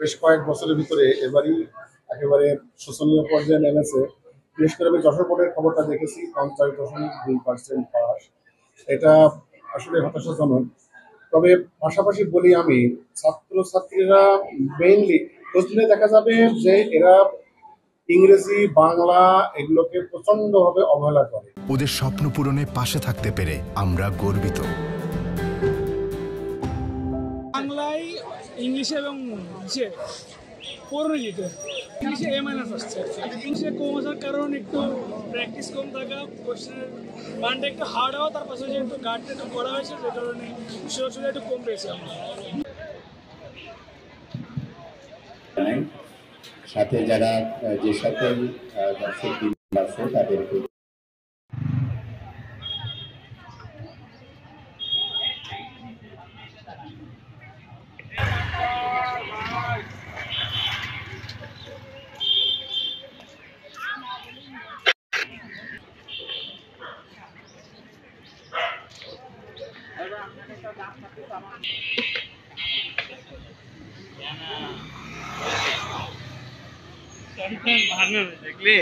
বেশ কয়েক বছরের ভিতরে এবারই একেবারে শোচনীয় পর্যায়ে নেমেছে। বিশেষ করে আমি যশোর বোর্ডের খবরটা দেখেছি, ৫০.২% পাস। এটা আসলে হতাশাজনক। তবে পাশাপাশি বলি আমি, ছাত্রছাত্রীরা মেইনলি খোঁজ নিলে দেখা যাবে যে এরা ইংরেজি, বাংলা এগুলোকে প্রচন্ডভাবে অবহেলা করে। ওদের স্বপ্ন পূরণে পাশে থাকতে পেরে আমরা গর্বিত। বাংলায়, ইংলিশে এবং পড়ে ইংলিশে A- আসছে। ইংলিশে কম আসার কারণ একটু প্র্যাকটিস কম থাকা, কোশ্চেনের মানটা একটু হার্ড হওয়া, তার পাশে একটু গার্ডটা একটু করা হয়েছে, যে কারণে বিষয়টা একটু কম পেয়েছে আমরা। সাথে যারা যে সকল দর্শক আছে তাদেরকে দেখলে